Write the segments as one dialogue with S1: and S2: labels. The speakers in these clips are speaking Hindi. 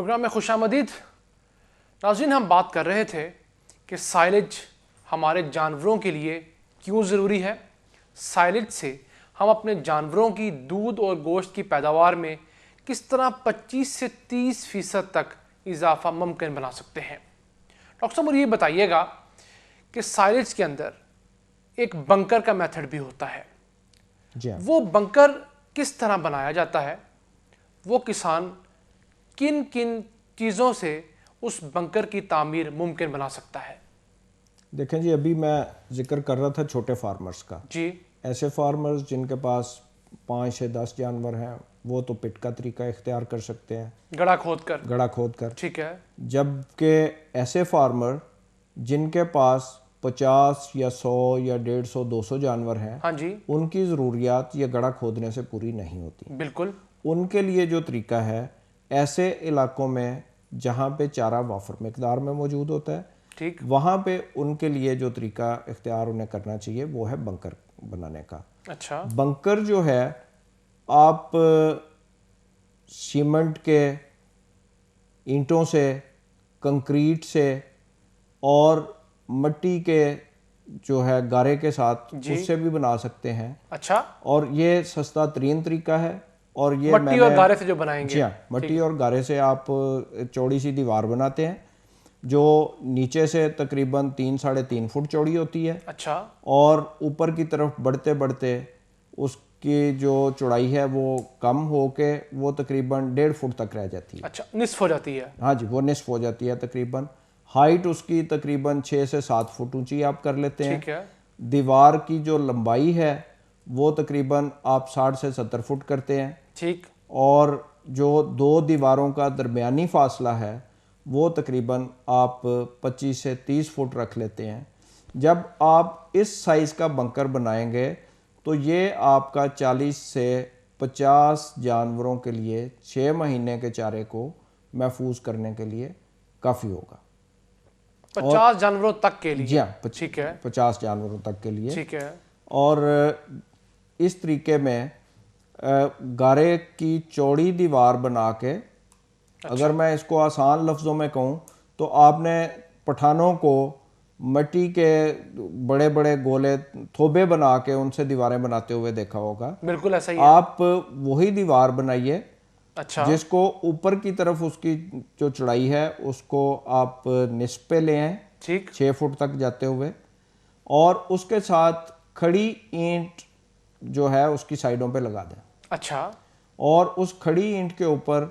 S1: प्रोग्राम में खुशामदीद। नाज़रीन, हम बात कर रहे थे कि साइलेज हमारे जानवरों के लिए क्यों ज़रूरी है। साइलेज से हम अपने जानवरों की दूध और गोश्त की पैदावार में किस तरह 25 से 30% तक इजाफा मुमकिन बना सकते हैं। डॉक्टर साहब, मुझे ये बताइएगा कि साइलेज के अंदर एक बंकर का मेथड भी होता है। वो बंकर किस तरह बनाया जाता है, वो किसान किन किन चीज़ों से उस बंकर की तामीर मुमकिन बना सकता है।
S2: देखें जी, अभी मैं जिक्र कर रहा था छोटे फार्मर्स का
S1: जी।
S2: ऐसे फार्मर्स जिनके पास 5 से 10 जानवर हैं वो तो पिट का तरीका इख्तियार कर सकते हैं,
S1: गड़ा खोद कर। ठीक है।
S2: जबकि ऐसे फार्मर जिनके पास 50 या 100 या 150 200 जानवर हैं,
S1: हाँ जी,
S2: उनकी ज़रूरियात ये गड़ा खोदने से पूरी नहीं होती।
S1: बिल्कुल।
S2: उनके लिए जो तरीका है, ऐसे इलाकों में जहाँ पे चारा वाफर मकदार में मौजूद होता है,
S1: ठीक,
S2: वहाँ पे उनके लिए जो तरीका इख्तियार उन्हें करना चाहिए वो है बंकर बनाने का।
S1: अच्छा।
S2: बंकर जो है, आप सीमेंट के, ईंटों से, कंक्रीट से और मट्टी के जो है गारे के साथ उससे भी बना सकते हैं।
S1: अच्छा।
S2: और ये सस्ता तरीन तरीका है। और ये
S1: मट्टी और गारे से जो बनाएंगे।
S2: जी हाँ, मट्टी और गारे से आप चौड़ी सी दीवार बनाते हैं जो नीचे से तकरीबन 3 साढ़े 3 फुट चौड़ी होती है।
S1: अच्छा।
S2: और ऊपर की तरफ बढ़ते बढ़ते उसकी जो चौड़ाई है वो कम होके वो तकरीबन 1.5 फुट तक रह जाती है।
S1: अच्छा, निस्फ हो जाती है।
S2: हाँ जी, वो निस्फ हो जाती है तकरीबन। हाइट उसकी तकरीबन 6 से 7 फुट ऊंची आप कर लेते हैं।
S1: ठीक है।
S2: दीवार की जो लंबाई है वो तकरीबन आप 60 से 70 फुट करते हैं।
S1: ठीक।
S2: और जो दो दीवारों का दरमियानी फासला है वो तकरीबन आप 25 से 30 फुट रख लेते हैं। जब आप इस साइज़ का बंकर बनाएंगे तो ये आपका 40 से 50 जानवरों के लिए 6 महीने के चारे को महफूज करने के लिए काफ़ी होगा।
S1: 50 जानवरों तक के लिए?
S2: जी हाँ,
S1: ठीक है।
S2: 50 जानवरों तक के लिए।
S1: ठीक है।
S2: और इस तरीके में गारे की चौड़ी दीवार बना के, अगर मैं इसको आसान लफ्ज़ों में कहूँ तो आपने पठानों को मट्टी के बड़े बड़े गोले थोबे बना के उनसे दीवारें बनाते हुए देखा होगा।
S1: बिल्कुल ऐसा ही है।
S2: आप वही दीवार बनाइए।
S1: अच्छा।
S2: जिसको ऊपर की तरफ उसकी जो चौड़ाई है उसको आप निस्फ पे ले आएं,
S1: ठीक,
S2: 6 फुट तक जाते हुए, और उसके साथ खड़ी ईंट जो है उसकी साइडों पे लगा दें।
S1: अच्छा।
S2: और उस खड़ी ईंट के ऊपर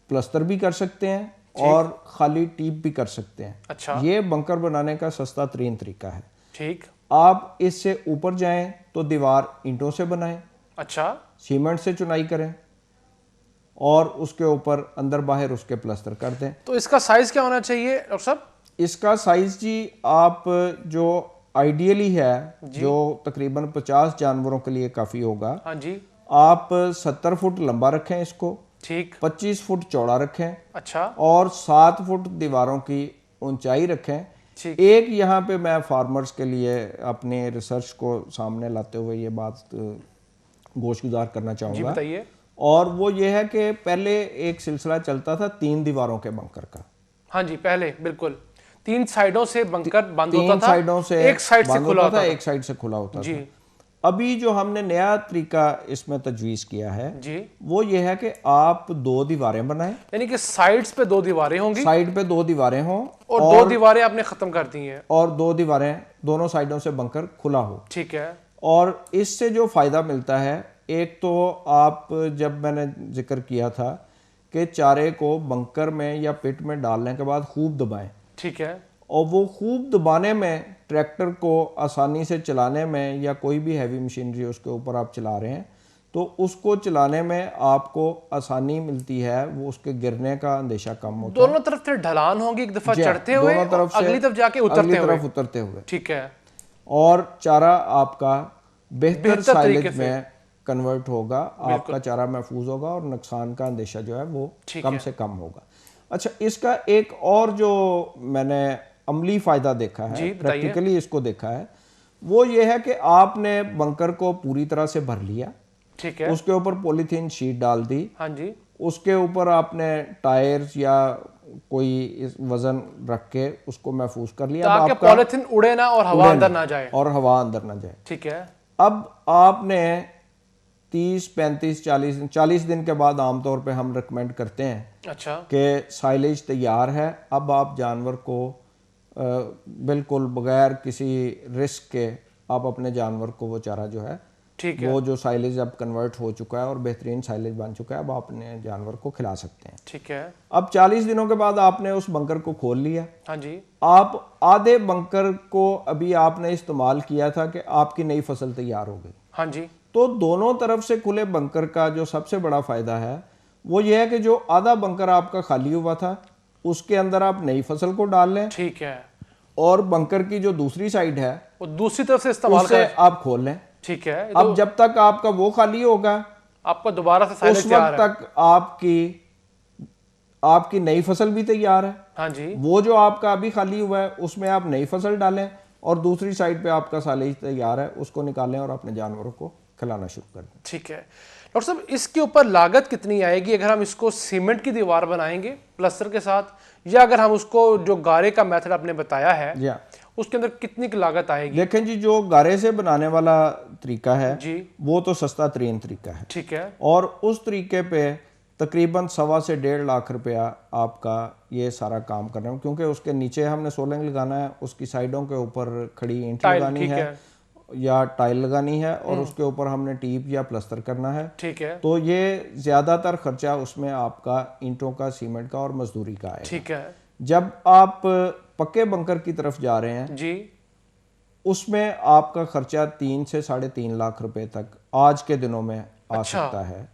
S2: प्लस्तर भी कर सकते हैं और खाली टीप भी कर सकते हैं।
S1: अच्छा।
S2: ये बंकर बनाने का सस्ता तरीन तरीका है।
S1: ठीक।
S2: आप इससे ऊपर जाएं तो दीवार ईंटों से बनाएं।
S1: अच्छा।
S2: सीमेंट से चुनाई करें और उसके ऊपर अंदर बाहर उसके प्लस्तर कर दें।
S1: तो इसका साइज क्या होना चाहिए डॉक्टर साहब?
S2: इसका साइज जी, आप जो आइडियली है जो तकरीबन 50 जानवरों के लिए काफ़ी होगा।
S1: हाँ जी।
S2: आप 70 फुट लंबा रखें इसको।
S1: ठीक।
S2: 25 फुट चौड़ा रखें।
S1: अच्छा।
S2: और 7 फुट दीवारों की ऊंचाई रखें।
S1: ठीक।
S2: एक यहाँ पे मैं फार्मर्स के लिए अपने रिसर्च को सामने लाते हुए ये बात गोशगुजार करना
S1: जी,
S2: चाहूँगा।
S1: बताइए।
S2: और वो ये है कि पहले एक सिलसिला चलता था 3 दीवारों के बंकर का।
S1: हाँ जी, पहले बिल्कुल 3 साइडों से बंकर बंद होता
S2: 3
S1: था,
S2: साइडों से
S1: एक साइड से खुला होता था,
S2: एक साइड से खुला होता
S1: जी।
S2: था। अभी जो हमने नया तरीका इसमें तजवीज किया है
S1: जी,
S2: वो ये है कि आप 2 दीवारें बनाएं।
S1: यानी कि साइड्स पे 2 दीवारें होंगी,
S2: साइड पे 2 दीवारें हों
S1: और 2 दीवारें आपने खत्म कर दी हैं,
S2: और 2 दीवारें दोनों साइडों से बंकर खुला हो।
S1: ठीक है।
S2: और इससे जो फायदा मिलता है, एक तो आप, जब मैंने जिक्र किया था कि चारे को बंकर में या पिट में डालने के बाद खूब दबाएं,
S1: ठीक है।
S2: और वो खूब दबाने में ट्रैक्टर को आसानी से चलाने में या कोई भी हैवी मशीनरी उसके ऊपर आप चला रहे हैं तो उसको चलाने में आपको आसानी मिलती है, वो उसके गिरने का अंदेशा कम होता है।
S1: दोनों तरफ से ढलान होगी, एक दफा चढ़ते हुए
S2: दोनों तरफ से
S1: अगली तरफ जाके
S2: उतरते हुए,
S1: ठीक है।
S2: और चारा आपका बेहतर साइलेज
S1: तरीके से
S2: में कन्वर्ट होगा, आपका चारा महफूज होगा और नुकसान का अंदेशा जो है वो कम से कम होगा। अच्छा, इसका एक और जो मैंने अमली फायदा देखा है, प्रैक्टिकली इसको देखा है, वो ये है कि आपने बंकर को पूरी तरह से भर लिया,
S1: ठीक है,
S2: उसके ऊपर पॉलीथीन शीट डाल दी,
S1: हाँ जी,
S2: उसके ऊपर आपने टायर्स या कोई इस वजन रख के उसको महफूज कर लिया। अब
S1: ताकि
S2: आपका
S1: पॉलिथीन उड़े ना और हवा
S2: उड़े
S1: अंदर
S2: नहीं
S1: ना जाए।
S2: और हवा अंदर ना जाए।
S1: ठीक है।
S2: अब आपने 30, 35, 40 दिन के बाद आमतौर पे हम रिकमेंड करते हैं
S1: अच्छा।
S2: कि साइलेज तैयार है। अब आप जानवर को बिल्कुल बगैर किसी रिस्क के आप अपने जानवर को वो चारा जो है,
S1: ठीक है।
S2: वो जो साइलेज अब कन्वर्ट हो चुका है और बेहतरीन साइलेज बन चुका है, अब आप अपने जानवर को खिला सकते हैं।
S1: ठीक है।
S2: अब 40 दिनों के बाद आपने उस बंकर को खोल लिया।
S1: हाँ जी।
S2: आप आधे बंकर को अभी आपने इस्तेमाल किया था कि आपकी नई फसल तैयार हो गई।
S1: हाँ जी।
S2: तो दोनों तरफ से खुले बंकर का जो सबसे बड़ा फायदा है वो ये है कि जो आधा बंकर आपका खाली हुआ था उसके अंदर आप नई फसल को डाल लें,
S1: ठीक है।
S2: और बंकर की जो दूसरी साइड है
S1: वो दूसरी तरफ से इस्तेमाल
S2: उससे
S1: करें।
S2: आप खोल लें।
S1: ठीक है।
S2: अब जब तक आपका वो खाली होगा
S1: आपका दोबारा से
S2: उस
S1: साइलेज तैयार
S2: वक्त
S1: है।
S2: तक आपकी नई फसल भी तैयार है।
S1: हाँ जी।
S2: वो जो आपका अभी खाली हुआ है उसमें आप नई फसल डालें और दूसरी साइड पे आपका साइलेज तैयार है, उसको निकालें और अपने जानवरों को खिलाना शुरू कर दें।
S1: ठीक है डॉक्टर साहब, इसके ऊपर लागत कितनी आएगी अगर हम इसको सीमेंट की दीवार बनाएंगे प्लास्टर के साथ, या अगर हम उसको जो गारे का मेथड आपने बताया है
S2: जी
S1: उसके अंदर कितनी की लागत आएगी?
S2: देखें जी, जो गारे से बनाने वाला तरीका है
S1: जी।
S2: वो तो सस्ता तरीन तरीका है।
S1: ठीक है।
S2: और उस तरीके पे तकरीबन 1.25 से 1.5 लाख रुपया आपका ये सारा काम करना है, क्योंकि उसके नीचे हमने सोलिंग लगाना है, उसकी साइडों के ऊपर खड़ी ईंट
S1: टाइल,
S2: लगानी
S1: ठीक
S2: है या टाइल लगानी है, और उसके ऊपर हमने टीप या प्लस्तर करना है।
S1: ठीक है।
S2: तो ये ज़्यादातर खर्चा उसमें आपका ईंटों का, सीमेंट का और मजदूरी का है।
S1: ठीक है
S2: जब आप पक्के बंकर की तरफ जा रहे हैं
S1: जी,
S2: उसमें आपका खर्चा 3 से 3.5 लाख रुपए तक आज के दिनों में आ सकता है।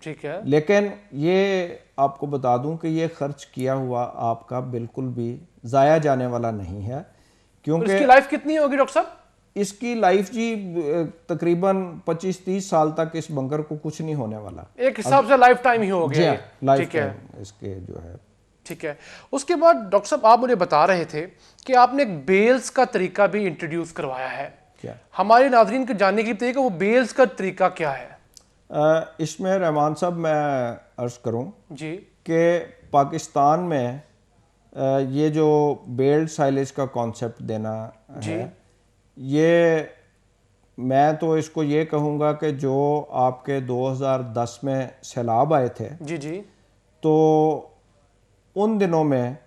S1: ठीक है।
S2: लेकिन ये आपको बता दूं कि ये खर्च किया हुआ आपका बिल्कुल भी ज़ाया जाने वाला नहीं है,
S1: और
S2: क्योंकि
S1: इसकी लाइफ कितनी होगी डॉक्टर साहब?
S2: इसकी लाइफ जी तकरीबन 25-30 साल तक इस बंकर को कुछ नहीं होने वाला।
S1: एक हिसाब से लाइफ टाइम ही हो
S2: जी
S1: गया
S2: हाँ,
S1: ये।
S2: लाइफ
S1: ठीक है।
S2: टाइम इसके जो है।
S1: ठीक है। उसके बाद डॉक्टर साहब आप मुझे बता रहे थे कि आपने एक बेल्स का तरीका भी इंट्रोड्यूस करवाया है।
S2: क्या
S1: हमारे नाज़रीन को जानने के लिए कि वो बेल्स का तरीका क्या है?
S2: इसमें रहमान साहब मैं अर्ज़ करूं
S1: जी।
S2: कि पाकिस्तान में ये जो बेल्ट साइलेज का कॉन्सेप्ट देना है, ये मैं तो इसको ये कहूँगा कि जो आपके 2010 में सैलाब आए थे,
S1: जी जी।
S2: तो उन दिनों में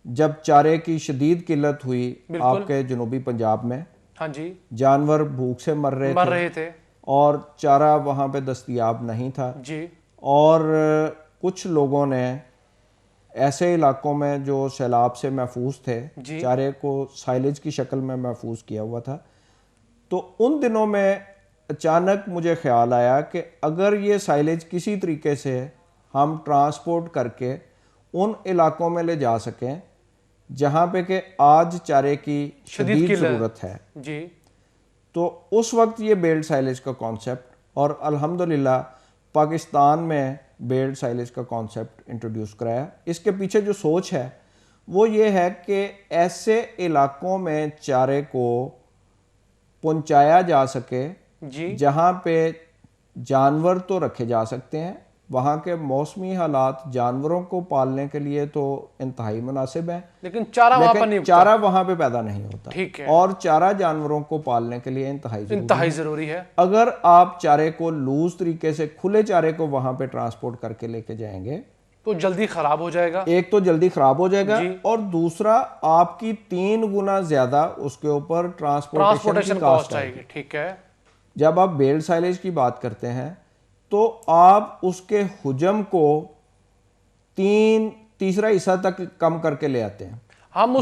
S2: जब चारे की शदीद किल्लत हुई आपके जनूबी पंजाब में,
S1: हाँ जी,
S2: जानवर भूख से मर रहे
S1: थे
S2: और चारा वहाँ पे दस्तयाब नहीं था
S1: जी।
S2: और कुछ लोगों ने ऐसे इलाकों में जो सैलाब से महफूज थे चारे को साइलेज की शक्ल में महफूज किया हुआ था। तो उन दिनों में अचानक मुझे ख्याल आया कि अगर ये साइलेज किसी तरीके से हम ट्रांसपोर्ट करके उन इलाकों में ले जा सकें जहाँ पे कि आज चारे की शदीद ज़रूरत है
S1: जी,
S2: तो उस वक्त ये बेल्ट साइलेज का कॉन्सेप्ट, और अल्हम्दुलिल्लाह पाकिस्तान में बेल्ट साइलेज का कॉन्सेप्ट इंट्रोड्यूस कराया। इसके पीछे जो सोच है वो ये है कि ऐसे इलाकों में चारे को पहुंचाया जा सके
S1: जी।
S2: जहाँ पे जानवर तो रखे जा सकते हैं, वहाँ के मौसमी हालात जानवरों को पालने के लिए तो इंतहाई मुनासिब है,
S1: लेकिन चारा वहाँ पर नहीं उगता।
S2: चारा वहाँ पे पैदा नहीं होता।
S1: ठीक है।
S2: और चारा जानवरों को पालने के लिए इंतहाई
S1: ज़रूरी है।
S2: अगर आप चारे को लूज तरीके से, खुले चारे को वहाँ पे ट्रांसपोर्ट करके लेके जाएंगे
S1: तो जल्दी खराब हो जाएगा।
S2: एक तो जल्दी खराब हो जाएगा और दूसरा आपकी 3 गुना ज्यादा उसके ऊपर ट्रांसपोर्टेशन की कॉस्ट आएगी।
S1: ठीक है।
S2: जब आप बेल्ट साइलेज की बात करते हैं तो आप उसके हुजम को तीसरा हिस्सा तक कम करके ले आते हैं।
S1: हम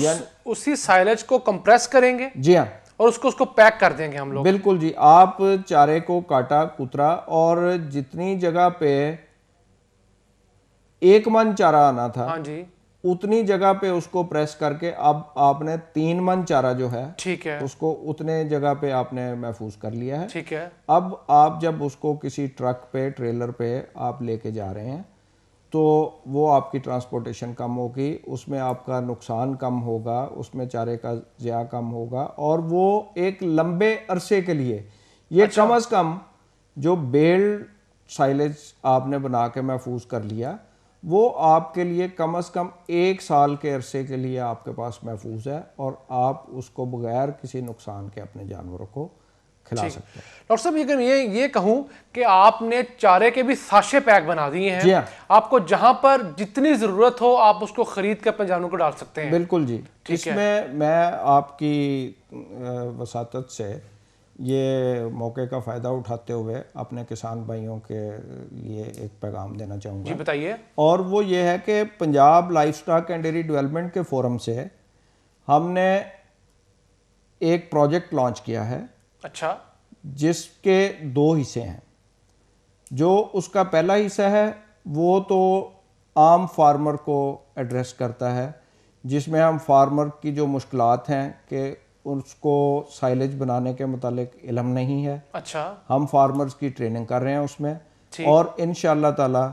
S1: उसी साइलेज को कंप्रेस करेंगे।
S2: जी हाँ,
S1: और उसको पैक कर देंगे हम लोग।
S2: बिल्कुल जी। आप चारे को काटा कुतरा और जितनी जगह पे 1 मन चारा आना था,
S1: हाँ जी,
S2: उतनी जगह पे उसको प्रेस करके अब आपने 3 मन चारा जो है,
S1: ठीक है,
S2: उसको उतने जगह पे आपने महफूज कर लिया है।
S1: ठीक है।
S2: अब आप जब उसको किसी ट्रक पे, ट्रेलर पे आप लेके जा रहे हैं तो वो आपकी ट्रांसपोर्टेशन कम होगी, उसमें आपका नुकसान कम होगा, उसमें चारे का ज़िया कम होगा, और वो एक लंबे अरसे के लिए ये कम अज़ कम जो बेल साइलेज आपने बना के महफूज कर लिया, वो आपके लिए कम से कम 1 साल के अरसे के लिए आपके पास महफूज है और आप उसको बगैर किसी नुकसान के अपने जानवरों को खिला सकते हैं।
S1: डॉक्टर साहब ये कहूँ कि आपने चारे के भी साशे पैक बना दिए हैं।
S2: जी हाँ।
S1: आपको जहां पर जितनी ज़रूरत हो आप उसको खरीद के अपने जानवरों को डाल सकते हैं।
S2: बिल्कुल जी। इसमें मैं आपकी वसातत से ये मौके का फ़ायदा उठाते हुए अपने किसान भाइयों के लिए एक पैगाम देना चाहूँगा।
S1: जी बताइए।
S2: और वो ये है कि Punjab life stock and dairy development के फोरम से हमने एक प्रोजेक्ट लॉन्च किया है।
S1: अच्छा।
S2: जिसके 2 हिस्से हैं। जो उसका पहला हिस्सा है वो तो आम फार्मर को एड्रेस करता है, जिसमें हम फार्मर की जो मुश्किलात हैं कि उसको साइलेज बनाने के मुतालिक इल्म नहीं है।
S1: अच्छा।
S2: हम फार्मर्स की ट्रेनिंग कर रहे हैं उसमें, और इंशाअल्लाह ताला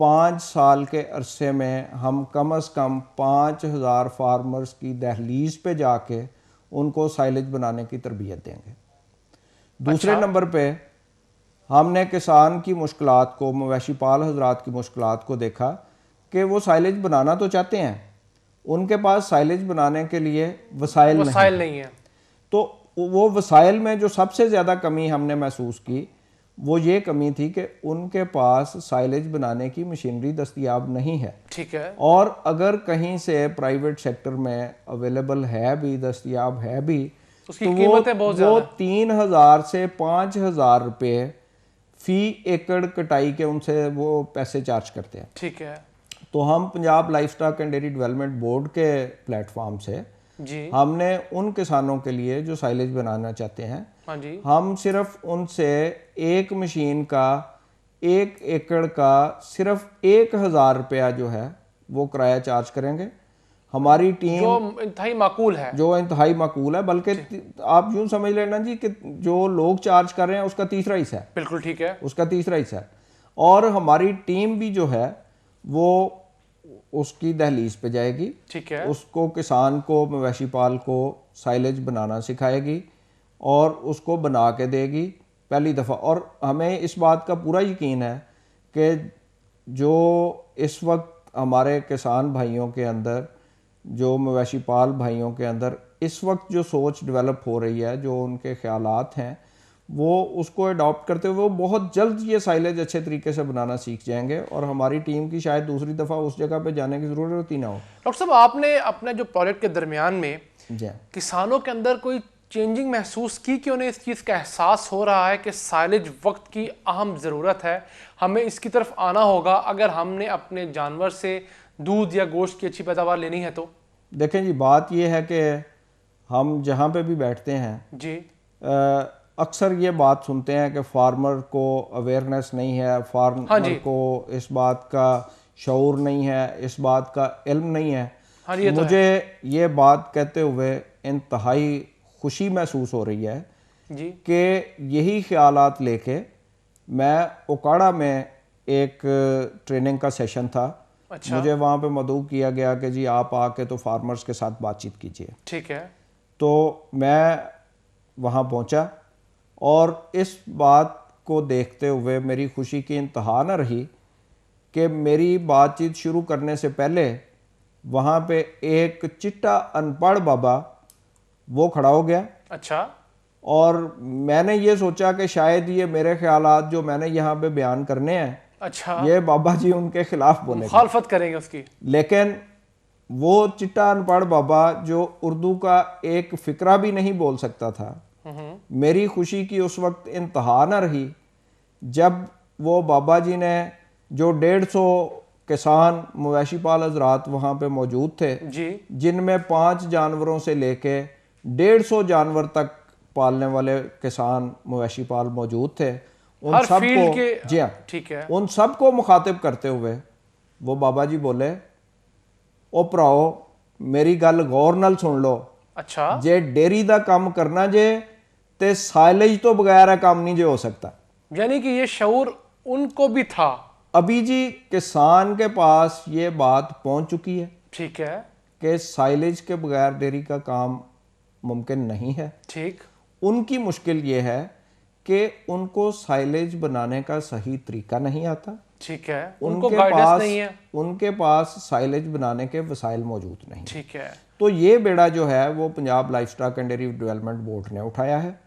S2: 5 साल के अरसे में हम कम से कम 5000 फार्मर्स की दहलीज पे जाके उनको साइलेज बनाने की तरबियत देंगे। दूसरे नंबर पे हमने किसान की मुश्किलात को, मवेशी पाल हजरात की मुश्किलात को देखा कि वो साइलेज बनाना तो चाहते हैं, उनके पास साइलेज बनाने के लिए वसाइल नहीं है। तो वो वसाइल में जो सबसे ज़्यादा कमी हमने महसूस की वो ये कमी थी कि उनके पास साइलेज बनाने की मशीनरी दस्तयाब नहीं है।
S1: ठीक है।
S2: और अगर कहीं से प्राइवेट सेक्टर में अवेलेबल है भी, दस्तयाब है भी,
S1: उसकी कीमतें बहुत ज़्यादा,
S2: वो 3000 से 5000 रुपये फी एकड़ कटाई के उनसे वो पैसे चार्ज करते हैं।
S1: ठीक है।
S2: तो हम Punjab life stock and dairy development board के प्लेटफॉर्म से
S1: जी
S2: हमने उन किसानों के लिए जो साइलेज बनाना चाहते हैं,
S1: हाँ जी,
S2: हम सिर्फ उनसे एक मशीन का 1 एकड़ का सिर्फ 1000 रुपया जो है वो किराया चार्ज करेंगे। हमारी टीम
S1: जो इंतहाई माकूल है,
S2: बल्कि आप यूं समझ लेना जी कि जो लोग चार्ज कर रहे हैं उसका तीसरा हिस्सा है।
S1: बिल्कुल ठीक है,
S2: उसका तीसरा हिस्सा है। और हमारी टीम भी जो है वो उसकी दहलीज पे जाएगी।
S1: ठीक है।
S2: उसको किसान को, मवेशी पाल को साइलेज बनाना सिखाएगी और उसको बना के देगी पहली दफ़ा। और हमें इस बात का पूरा यकीन है कि जो इस वक्त हमारे किसान भाइयों के अंदर, जो मवेशी पाल भाइयों के अंदर इस वक्त जो सोच डेवलप हो रही है, जो उनके ख्यालात हैं, वो उसको अडॉप्ट करते हुए वो बहुत जल्द ये साइलेज अच्छे तरीके से बनाना सीख जाएंगे और हमारी टीम की शायद दूसरी दफ़ा उस जगह पे जाने की ज़रूरत ही ना हो।
S1: डॉक्टर साहब, आपने अपने जो प्रोजेक्ट के दरमियान में
S2: जी
S1: किसानों के अंदर कोई चेंजिंग महसूस की कि उन्हें इस चीज़ का एहसास हो रहा है कि साइलेज वक्त की अहम ज़रूरत है, हमें इसकी तरफ आना होगा अगर हमने अपने जानवर से दूध या गोश्त की अच्छी पैदावार लेनी है? तो
S2: देखें जी, बात यह है कि हम जहाँ पे भी बैठते हैं
S1: जी,
S2: अक्सर ये बात सुनते हैं कि फार्मर को अवेयरनेस नहीं है, फार्मर को इस बात का शऊर नहीं है, इस बात का इल्म नहीं है। मुझे ये बात कहते हुए इंतहाई खुशी महसूस हो रही है
S1: जी
S2: कि यही ख्यालात लेके मैं ओकाड़ा में एक ट्रेनिंग का सेशन था।
S1: अच्छा।
S2: मुझे वहाँ पे मदऊ किया गया कि जी आप आके तो फार्मर्स के साथ बातचीत कीजिए।
S1: ठीक है।
S2: तो मैं वहाँ पहुँचा और इस बात को देखते हुए मेरी खुशी की इंतहा न रही कि मेरी बातचीत शुरू करने से पहले वहाँ पे एक चिट्टा अनपढ़ बाबा वो खड़ा हो गया।
S1: अच्छा।
S2: और मैंने ये सोचा कि शायद ये मेरे ख्यालात जो मैंने यहाँ पे बयान करने हैं,
S1: अच्छा,
S2: ये बाबा जी उनके खिलाफ बोलेंगे,
S1: मुखालफत करेंगे उसकी।
S2: लेकिन वो चिट्टा अनपढ़ बाबा जो उर्दू का एक फिक्रा भी नहीं बोल सकता था, मेरी खुशी की उस वक्त इंतहा न रही जब वो बाबा जी ने, जो 150 किसान मवेशी पाल हजरात वहाँ पे मौजूद थे
S1: जी,
S2: जिनमें 5 जानवरों से लेके 150 जानवर तक पालने वाले किसान मवेशी पाल मौजूद थे, उन सबको, जी हाँ,
S1: ठीक है,
S2: उन सबको मुखातिब करते हुए वो बाबा जी बोले, ओ भराओ मेरी गल गौर नाल सुन लो।
S1: अच्छा।
S2: जे डेयरी दा काम करना जे ते साइलेज तो बगैर है काम नहीं जे हो सकता।
S1: यानी कि ये शऊर उनको भी था।
S2: अभी जी किसान के पास ये बात पहुंच चुकी है,
S1: ठीक है,
S2: कि साइलेज के बगैर डेयरी का काम मुमकिन नहीं है।
S1: ठीक।
S2: उनकी मुश्किल ये है कि उनको साइलेज बनाने का सही तरीका नहीं आता,
S1: ठीक है, उनको गाइडेंस नहीं है,
S2: उनके पास साइलेज बनाने के वसाइल मौजूद नहीं।
S1: ठीक है।
S2: तो ये बेड़ा जो है वो Punjab livestock and dairy development board ने उठाया है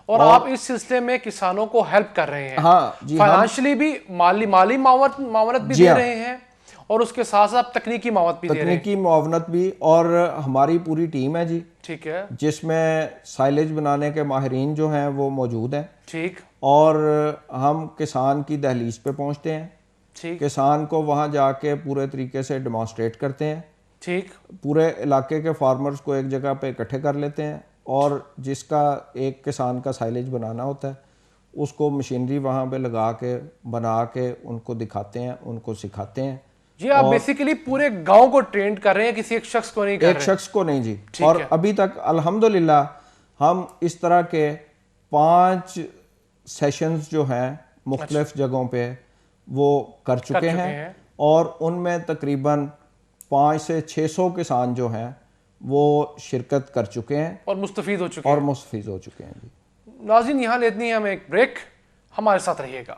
S1: और आप इस सिलसिले में किसानों को हेल्प कर रहे हैं।
S2: हाँ जी,
S1: फाइनेंशियली भी, माली मावनत भी दे रहे हैं और उसके साथ साथ तकनीकी मावनत भी दे रहे हैं।
S2: तकनीकी मुआवनत भी, और हमारी पूरी टीम है जी,
S1: ठीक है,
S2: जिसमें साइलेज बनाने के माहिरीन जो हैं वो मौजूद हैं।
S1: ठीक,
S2: और हम किसान की दहलीज पे पहुंचते हैं,
S1: ठीक,
S2: किसान को वहां जाके पूरे तरीके से डेमोन्स्ट्रेट करते हैं,
S1: ठीक,
S2: पूरे इलाके के फार्मर्स को एक जगह पे इकट्ठे कर लेते हैं, और जिसका एक किसान का साइलेज बनाना होता है उसको मशीनरी वहाँ पे लगा के बना के उनको दिखाते हैं, उनको सिखाते हैं।
S1: ये आप बेसिकली पूरे गांव को ट्रेंड कर रहे हैं, किसी एक शख्स को नहीं कर
S2: एक
S1: रहे।
S2: शख्स को नहीं जी। और अभी तक अल्हम्दुलिल्लाह हम इस तरह के 5 सेशंस जो हैं मुख्तलिफ जगहों पे वो कर चुके हैं, और उनमें तकरीबन 500 से 600 किसान जो हैं वो शिरकत कर चुके हैं
S1: और मुस्तफीद हो चुके हैं।
S2: जी।
S1: नाज़रीन, यहाँ लेनी है हमें एक ब्रेक, हमारे साथ रहिएगा।